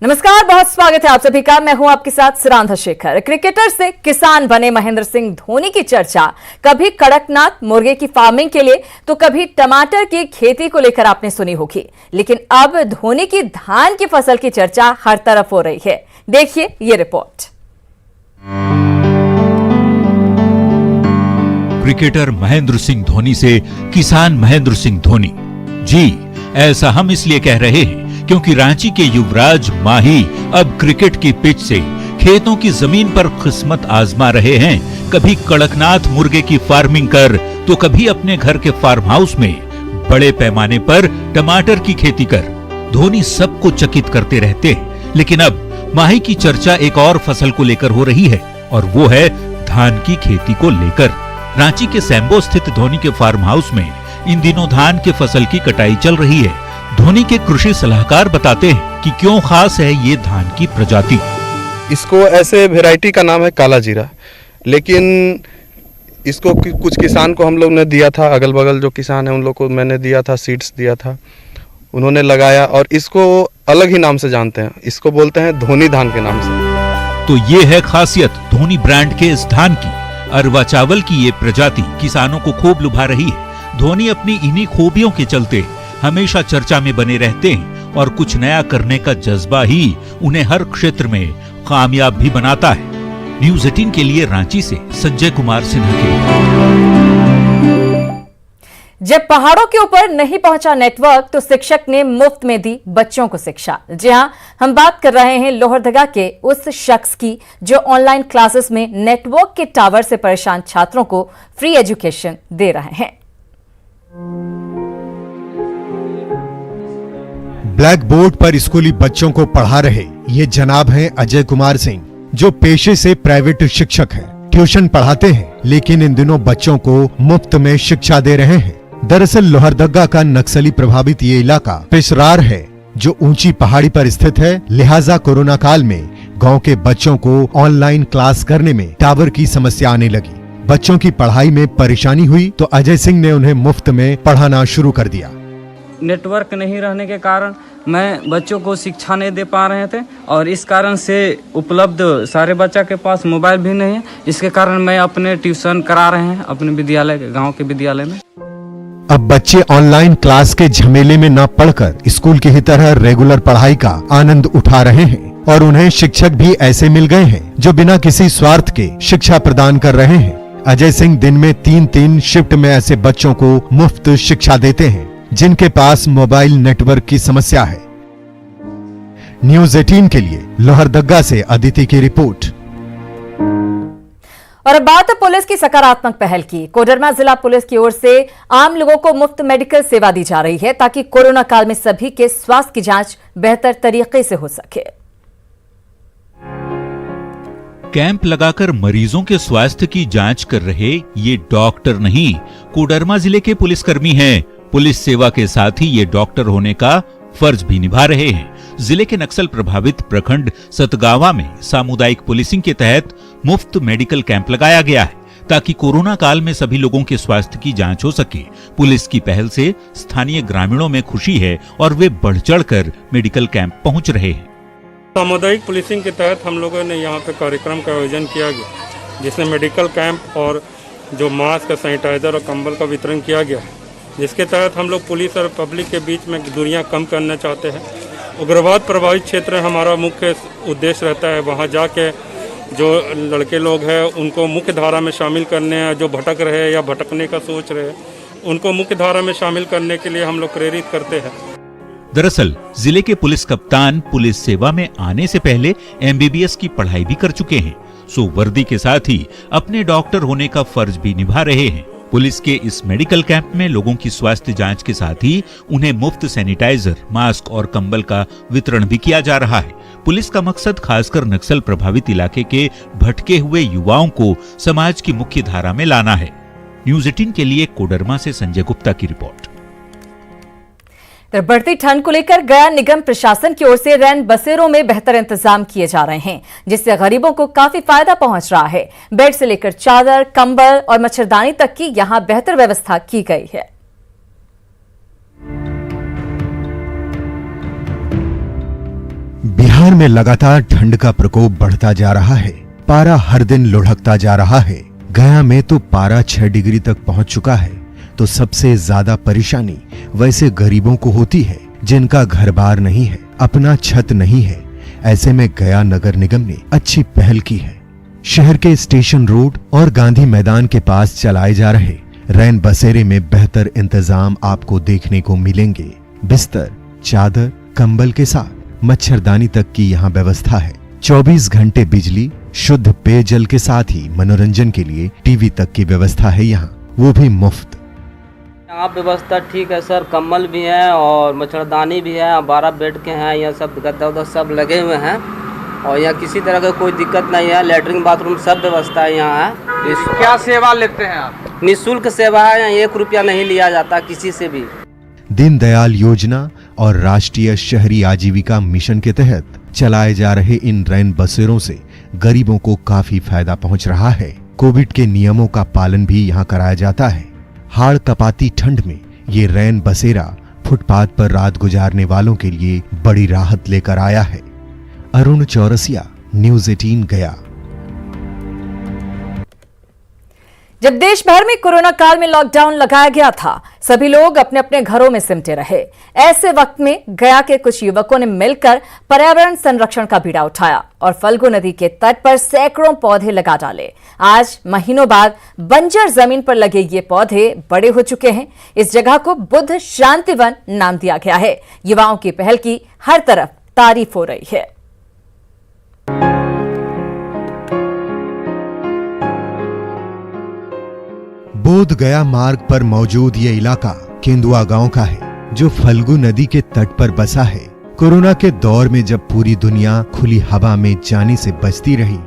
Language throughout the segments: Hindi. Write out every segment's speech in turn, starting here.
नमस्कार, बहुत स्वागत है आप सभी का। मैं हूं आपके साथ सिरांधा शेखर। क्रिकेटर से किसान बने महेंद्र सिंह धोनी की चर्चा कभी कड़कनाथ मुर्गे की फार्मिंग के लिए तो कभी टमाटर की खेती को लेकर आपने सुनी होगी, लेकिन अब धोनी की धान की फसल की चर्चा हर तरफ हो रही है। देखिए ये रिपोर्ट। क्रिकेटर महेंद्र सिंह धोनी से किसान महेंद्र सिंह धोनी। जी, ऐसा हम इसलिए कह रहे हैं क्योंकि रांची के युवराज माही अब क्रिकेट की पिच से खेतों की जमीन पर किस्मत आजमा रहे हैं। कभी कड़कनाथ मुर्गे की फार्मिंग कर तो कभी अपने घर के फार्म हाउस में बड़े पैमाने पर टमाटर की खेती कर धोनी सबको चकित करते रहते हैं। लेकिन अब माही की चर्चा एक और फसल को लेकर हो रही है और वो है धान की खेती को लेकर। रांची के सैम्बो स्थित धोनी के फार्म हाउस में इन दिनों धान के फसल की कटाई चल रही है। धोनी के कृषि सलाहकार बताते हैं कि क्यों खास है ये धान की प्रजाति। इसको ऐसे वैरायटी का नाम है काला जीरा, लेकिन इसको कुछ किसान को हम लोग ने दिया था, अगल बगल जो किसान है उन लोग को मैंने दिया था, सीड्स दिया था, उन्होंने लगाया और इसको अलग ही नाम से जानते हैं। इसको बोलते हैं धोनी धान के नाम से। तो ये है खासियत धोनी ब्रांड के इस धान की। अरवा चावल की ये प्रजाति किसानों को खूब लुभा रही है। धोनी अपनी इन्हीं खूबियों के चलते हमेशा चर्चा में बने रहते हैं और कुछ नया करने का जज्बा ही उन्हें हर क्षेत्र में कामयाब भी बनाता है। न्यूज़ 18 के लिए रांची से संजय कुमार सिन्हा की रिपोर्ट। जब पहाड़ों के ऊपर नहीं पहुंचा नेटवर्क तो शिक्षक ने मुफ्त में दी बच्चों को शिक्षा। जी हां, हम बात कर रहे हैं लोहरदगा के उस शख्स की जो ऑनलाइन क्लासेस में नेटवर्क के टावर से परेशान छात्रों को फ्री एजुकेशन दे रहे हैं। ब्लैक बोर्ड पर स्कूली बच्चों को पढ़ा रहे ये जनाब हैं अजय कुमार सिंह, जो पेशे से प्राइवेट शिक्षक हैं। ट्यूशन पढ़ाते हैं लेकिन इन दिनों बच्चों को मुफ्त में शिक्षा दे रहे हैं। दरअसल लोहरदगा का नक्सली प्रभावित ये इलाका पिसरार है, जो ऊंची पहाड़ी पर स्थित है। लिहाजा कोरोना काल में गांव के बच्चों को ऑनलाइन क्लास करने में टावर की समस्या आने लगी। बच्चों की पढ़ाई में परेशानी हुई तो अजय सिंह ने उन्हें मुफ्त में पढ़ाना शुरू कर दिया। नेटवर्क नहीं रहने के कारण मैं बच्चों को शिक्षा नहीं दे पा रहे थे और इस कारण से उपलब्ध सारे बच्चा के पास मोबाइल भी नहीं है। इसके कारण मैं अपने ट्यूशन करा रहे हैं अपने विद्यालय के गांव के विद्यालय में। अब बच्चे ऑनलाइन क्लास के झमेले में न पढ़कर स्कूल की ही तरह रेगुलर पढ़ाई का आनंद उठा रहे हैं और उन्हें शिक्षक भी ऐसे मिल गए हैं जो बिना किसी स्वार्थ के शिक्षा प्रदान कर रहे हैं। अजय सिंह दिन में 3-3 शिफ्ट में ऐसे बच्चों को मुफ्त शिक्षा देते हैं जिनके पास मोबाइल नेटवर्क की समस्या है। न्यूज़ 18 के लिए लोहरदगा से अदिति की रिपोर्ट। और अब बात है पुलिस की सकारात्मक पहल की। कोडरमा जिला पुलिस की ओर से आम लोगों को मुफ्त मेडिकल सेवा दी जा रही है ताकि कोरोना काल में सभी के स्वास्थ्य की जांच बेहतर तरीके से हो सके। कैंप लगाकर मरीजों के स्वास्थ्य की जांच कर रहे ये डॉक्टर नहीं, कोडरमा जिले के पुलिसकर्मी हैं। पुलिस सेवा के साथ ही ये डॉक्टर होने का फर्ज भी निभा रहे हैं। जिले के नक्सल प्रभावित प्रखंड सतगावा में सामुदायिक पुलिसिंग के तहत मुफ्त मेडिकल कैंप लगाया गया है ताकि कोरोना काल में सभी लोगों के स्वास्थ्य की जांच हो सके। पुलिस की पहल से स्थानीय ग्रामीणों में खुशी है और वे बढ़ चढ़कर मेडिकल कैंप पहुंच रहे हैं। सामुदायिक पुलिसिंग के तहत हम लोगों ने यहाँ पे कार्यक्रम का आयोजन किया गया, जिसमें मेडिकल कैंप और जो मास्क, सैनिटाइजर और कंबल का वितरण किया गया, जिसके तहत हम लोग पुलिस और पब्लिक के बीच में दूरियां कम करना चाहते हैं। उग्रवाद प्रभावित क्षेत्र हमारा मुख्य उद्देश्य रहता है, वहां जाके जो लड़के लोग हैं उनको मुख्य धारा में शामिल करने हैं, जो भटक रहे हैं या भटकने का सोच रहे हैं उनको मुख्य धारा में शामिल करने के लिए हम लोग प्रेरित करते हैं। दरअसल जिले के पुलिस कप्तान पुलिस सेवा में आने से पहले MBBS की पढ़ाई भी कर चुके हैं, सो वर्दी के साथ ही अपने डॉक्टर होने का फर्ज भी निभा रहे हैं। पुलिस के इस मेडिकल कैंप में लोगों की स्वास्थ्य जांच के साथ ही उन्हें मुफ्त सैनिटाइजर, मास्क और कंबल का वितरण भी किया जा रहा है। पुलिस का मकसद खासकर नक्सल प्रभावित इलाके के भटके हुए युवाओं को समाज की मुख्य धारा में लाना है। न्यूज़ 18 के लिए कोडरमा से संजय गुप्ता की रिपोर्ट। बढ़ती ठंड को लेकर गया निगम प्रशासन की ओर से रैन बसेरों में बेहतर इंतजाम किए जा रहे हैं, जिससे गरीबों को काफी फायदा पहुंच रहा है। बेड से लेकर चादर, कंबल और मच्छरदानी तक की यहां बेहतर व्यवस्था की गई है। बिहार शहर में लगातार ठंड का प्रकोप बढ़ता जा रहा है। पारा हर दिन लुढ़कता जा रहा है। गया में तो पारा 6 डिग्री तक पहुंच चुका है। तो सबसे ज्यादा परेशानी वैसे गरीबों को होती है जिनका घर बार नहीं है, अपना छत नहीं है। ऐसे में गया नगर निगम ने अच्छी पहल की है। शहर के स्टेशन रोड और गांधी मैदान के पास चलाए जा रहे रैन बसेरे में बेहतर इंतजाम आपको देखने को मिलेंगे। बिस्तर, चादर, कंबल के साथ मच्छरदानी तक की यहाँ व्यवस्था है। 24 घंटे बिजली, शुद्ध पेयजल के साथ ही मनोरंजन के लिए टीवी तक की व्यवस्था है यहाँ, वो भी मुफ्त। यहाँ व्यवस्था ठीक है सर, कंबल भी है और मच्छरदानी भी है, 12 बेड के हैं, यहाँ सब गद्दा उद्दा सब लगे हुए हैं और यहाँ किसी तरह का कोई दिक्कत नहीं है। लैट्रिन बाथरूम सब व्यवस्था यहाँ है। क्या सेवा लेते हैं आप? निःशुल्क सेवा है, यहाँ 1 रुपया नहीं लिया जाता किसी से भी। दीनदयाल योजना और राष्ट्रीय शहरी आजीविका मिशन के तहत चलाए जा रहे इन रैन बसेरों से गरीबों को काफी फायदा पहुंच रहा है। कोविड के नियमों का पालन भी यहाँ कराया जाता है। हाड़ कपाती ठंड में ये रैन बसेरा फुटपाथ पर रात गुजारने वालों के लिए बड़ी राहत लेकर आया है। अरुण चौरसिया, न्यूज़ 18 गया। जब देश भर में कोरोना काल में लॉकडाउन लगाया गया था, सभी लोग अपने अपने घरों में सिमटे रहे। ऐसे वक्त में गया के कुछ युवकों ने मिलकर पर्यावरण संरक्षण का बीड़ा उठाया और फल्गु नदी के तट पर सैकड़ों पौधे लगा डाले। आज महीनों बाद बंजर जमीन पर लगे ये पौधे बड़े हो चुके हैं। इस जगह को बुद्ध शांति वन नाम दिया गया है। युवाओं की पहल की हर तरफ तारीफ हो रही है। बोध गया मार्ग पर मौजूद ये इलाका केंदुआ गांव का है, जो फल्गु नदी के तट पर बसा है। कोरोना के दौर में जब पूरी दुनिया खुली हवा में जाने से बचती रही,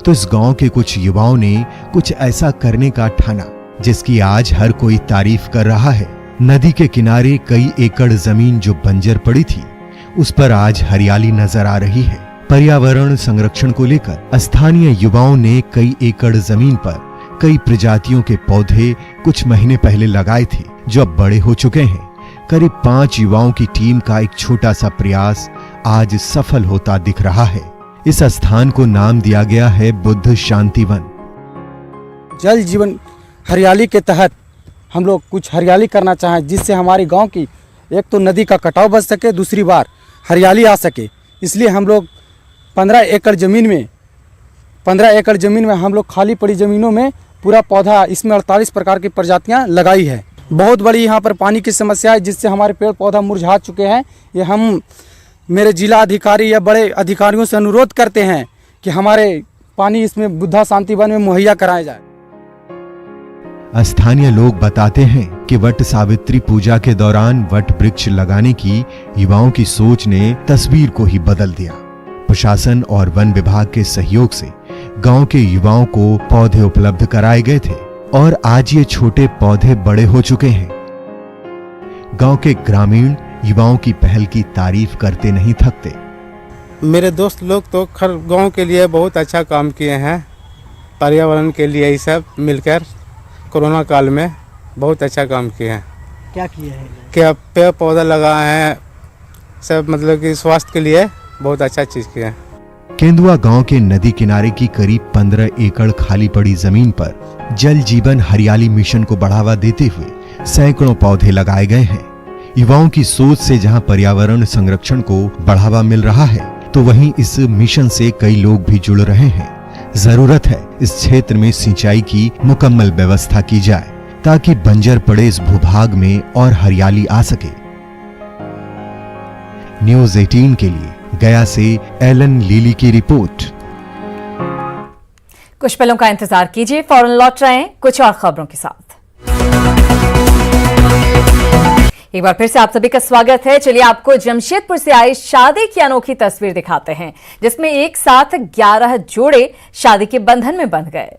तो इस गांव के कुछ युवाओं ने कुछ ऐसा करने का ठाना, जिसकी आज हर कोई तारीफ कर रहा है। नदी के किनारे कई एकड़ जमीन जो बंजर पड़ी थी, उस पर आज हरियाली नजर आ रही है। पर्यावरण संरक्षण को लेकर स्थानीय युवाओं ने कई एकड़ जमीन पर कई प्रजातियों के पौधे कुछ महीने पहले लगाए थे, जो अब बड़े हो चुके हैं। करीब 5 युवाओं की टीम का एक छोटा सा प्रयास आज सफल होता दिख रहा है। इस स्थान को नाम दिया गया है बुद्ध शांति वन। जल जीवन हरियाली के तहत हम लोग कुछ हरियाली करना चाहें, जिससे हमारे गांव की एक तो नदी का कटाव बच सके, दूसरी बार हरियाली आ सके। इसलिए हम लोग 15 एकड़ ज़मीन में हम लोग खाली पड़ी ज़मीनों में पूरा पौधा, इसमें 48 प्रकार की प्रजातियां लगाई है। बहुत बड़ी यहाँ पर पानी की समस्या है, जिससे हमारे पेड़ पौधा मुरझा चुके हैं। ये हम मेरे जिला अधिकारी या बड़े अधिकारियों से अनुरोध करते हैं कि हमारे पानी इसमें बुद्धा शांति वन में मुहैया कराया जाए। स्थानीय लोग बताते हैं कि वट सावित्री पूजा के दौरान वट वृक्ष लगाने की युवाओं की सोच ने तस्वीर को ही बदल दिया। प्रशासन और वन विभाग के सहयोग से गांव के युवाओं को पौधे उपलब्ध कराए गए थे और आज ये छोटे पौधे बड़े हो चुके हैं। गांव के ग्रामीण युवाओं की पहल की तारीफ करते नहीं थकते। मेरे दोस्त लोग तो खर गांव के लिए बहुत अच्छा काम किए हैं। पर्यावरण के लिए ये सब मिलकर कोरोना काल में बहुत अच्छा काम किए हैं। क्या किया है? क्या पेड़ पौधा लगाए हैं, सब मतलब कि स्वास्थ्य के लिए बहुत अच्छा चीज़ किया है। केंदुआ गांव के नदी किनारे की करीब 15 एकड़ खाली पड़ी जमीन पर जल जीवन हरियाली मिशन को बढ़ावा देते हुए सैकड़ों पौधे लगाए गए हैं। युवाओं की सोच से जहां पर्यावरण संरक्षण को बढ़ावा मिल रहा है, तो वहीं इस मिशन से कई लोग भी जुड़ रहे हैं। जरूरत है इस क्षेत्र में सिंचाई की मुकम्मल व्यवस्था की जाए, ताकि बंजर पड़े इस भूभाग में और हरियाली आ सके। न्यूज़ 18 के लिए गया से एलन लीली की रिपोर्ट। कुछ पलों का इंतजार कीजिए, फौरन लौट रहे हैं कुछ और खबरों के साथ। एक बार फिर से आप सभी का स्वागत है। चलिए आपको जमशेदपुर से आई शादी की अनोखी तस्वीर दिखाते हैं, जिसमें एक साथ 11 जोड़े शादी के बंधन में बंध गए।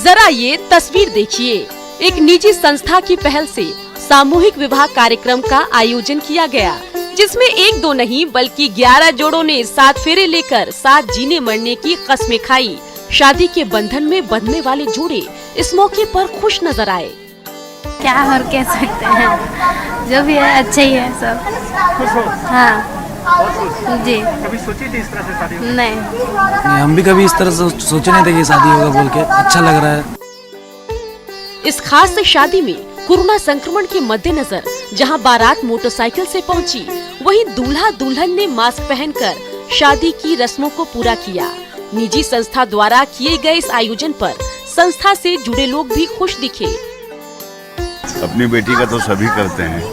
जरा ये तस्वीर देखिए। एक निजी संस्था की पहल से सामूहिक विवाह कार्यक्रम का आयोजन किया गया, जिसमें 1-2 नहीं बल्कि 11 जोड़ों ने 7 फेरे लेकर साथ जीने मरने की कस्में खाई। शादी के बंधन में बंधने वाले जोड़े इस मौके पर खुश नजर आए। क्या और कह सकते हैं, जो भी है अच्छा ही है सब। खुश हो? हाँ जी। कभी सोची थी इस तरह से शादी? नहीं, हम भी कभी इस तरह से सोचे नहीं थे कि शादी होगा बोल के। अच्छा लग रहा है। इस खास शादी में कोरोना संक्रमण के मद्देनजर जहां बारात मोटरसाइकिल से पहुंची, वहीं दूल्हा दुल्हन ने मास्क पहनकर शादी की रस्मों को पूरा किया। निजी संस्था द्वारा किए गए इस आयोजन पर संस्था से जुड़े लोग भी खुश दिखे। अपनी बेटी का तो सभी करते हैं,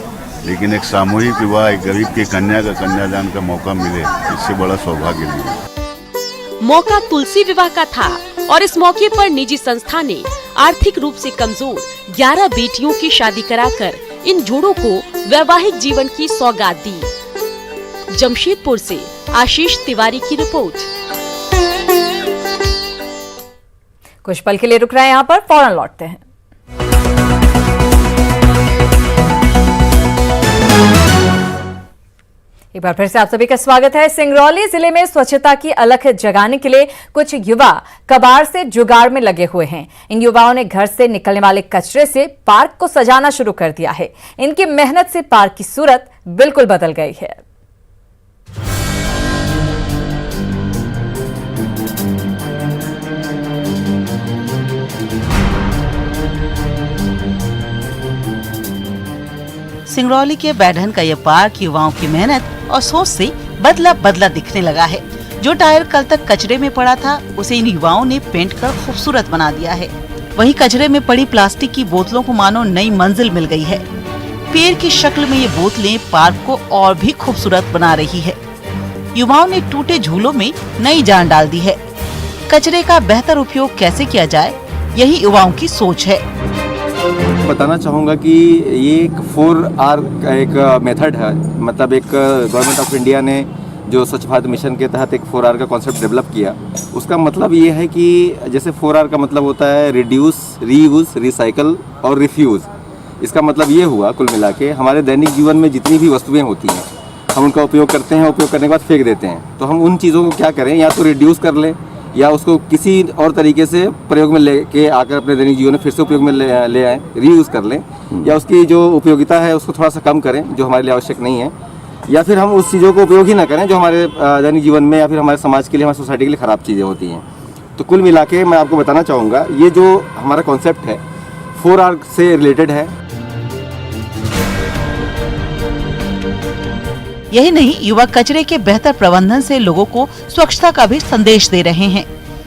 लेकिन एक सामूहिक विवाह एक गरीब की कन्या का कन्यादान का मौका मिले, इससे बड़ा सौभाग्य नहीं। मौका तुलसी विवाह का था और इस मौके पर निजी संस्था ने आर्थिक रूप से कमजोर 11 बेटियों की शादी कराकर इन जोड़ों को वैवाहिक जीवन की सौगात दी। जमशेदपुर से आशीष तिवारी की रिपोर्ट। कुछ पल के लिए रुक रहे हैं, यहाँ पर फौरन लौटते हैं। एक बार फिर से आप सभी का स्वागत है। सिंगरौली जिले में स्वच्छता की अलख जगाने के लिए कुछ युवा कबाड़ से जुगाड़ में लगे हुए हैं। इन युवाओं ने घर से निकलने वाले कचरे से पार्क को सजाना शुरू कर दिया है। इनकी मेहनत से पार्क की सूरत बिल्कुल बदल गई है। सिंगरौली के बैढन का यह पार्क युवाओं की मेहनत और सोच से बदला बदला दिखने लगा है। जो टायर कल तक कचरे में पड़ा था, उसे इन युवाओं ने पेंट कर खूबसूरत बना दिया है। वहीं कचरे में पड़ी प्लास्टिक की बोतलों को मानो नई मंजिल मिल गई है। पेड़ की शक्ल में ये बोतलें पार्क को और भी खूबसूरत बना रही है। युवाओं ने टूटे झूलों में नई जान डाल दी है। कचरे का बेहतर उपयोग कैसे किया जाए, यही युवाओं की सोच है। बताना चाहूँगा कि ये एक 4R का एक मेथड है, मतलब एक गवर्नमेंट ऑफ इंडिया ने जो स्वच्छ भारत मिशन के तहत एक 4R का कॉन्सेप्ट डेवलप किया। उसका मतलब ये है कि जैसे 4R का मतलब होता है रिड्यूस, रीयूज, रिसाइकल और रिफ्यूज़। इसका मतलब ये हुआ कुल मिला के हमारे दैनिक जीवन में जितनी भी वस्तुएं होती हैं, हम उनका उपयोग करते हैं, उपयोग करने के बाद फेंक देते हैं। तो हम उन चीज़ों को क्या करें, या तो रिड्यूस कर लें या उसको किसी और तरीके से प्रयोग में लेके आकर अपने दैनिक जीवन में फिर से उपयोग में ले आएँ, रीयूज़ कर लें, या उसकी जो उपयोगिता है उसको थोड़ा सा कम करें जो हमारे लिए आवश्यक नहीं है, या फिर हम उस चीज़ों को उपयोग ही ना करें जो हमारे दैनिक जीवन में या फिर हमारे समाज के लिए, हमारी सोसाइटी के लिए ख़राब चीज़ें होती हैं। तो कुल मिला के मैं आपको बताना चाहूँगा ये जो हमारा कॉन्सेप्ट है 4R से रिलेटेड है। यही नहीं, युवा कचरे के बेहतर प्रबंधन से लोगों को स्वच्छता का भी संदेश दे रहे हैं।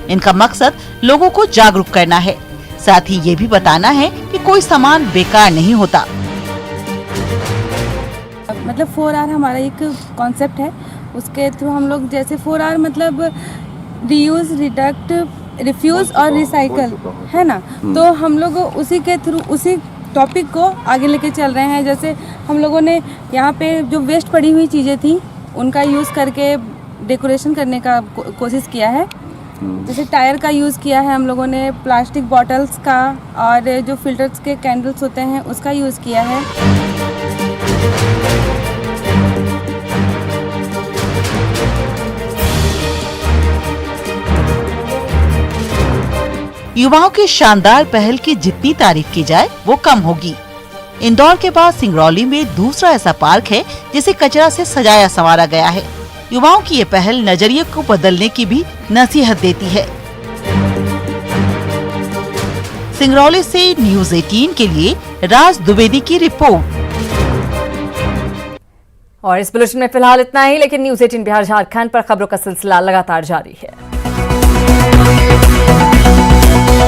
इनका मकसद लोगों को जागरूक करना है, साथ ही ये भी बताना है कि कोई सामान बेकार नहीं होता। मतलब 4R हमारा एक कॉन्सेप्ट है, उसके थ्रू हम लोग जैसे 4R मतलब रीयूज, रिडक्ट, रिफ्यूज और रिसाइकल है ना, तो हम लोग उसी के थ्रू उसी टॉपिक को आगे लेके चल रहे हैं। जैसे हम लोगों ने यहाँ पे जो वेस्ट पड़ी हुई चीज़ें थी उनका यूज़ करके डेकोरेशन करने का कोशिश किया है। जैसे टायर का यूज़ किया है हम लोगों ने, प्लास्टिक बॉटल्स का, और जो फिल्टर्स के कैंडल्स होते हैं उसका यूज़ किया है। युवाओं की शानदार पहल की जितनी तारीफ की जाए वो कम होगी। इंदौर के बाद सिंगरौली में दूसरा ऐसा पार्क है जिसे कचरा से सजाया संवारा गया है। युवाओं की ये पहल नजरिए को बदलने की भी नसीहत देती है। सिंगरौली से न्यूज़ 18 के लिए राज द्विवेदी की रिपोर्ट। और इस बुलेटिन में फिलहाल इतना ही, लेकिन न्यूज़ 18 बिहार झारखंड पर खबरों का सिलसिला लगातार जारी है।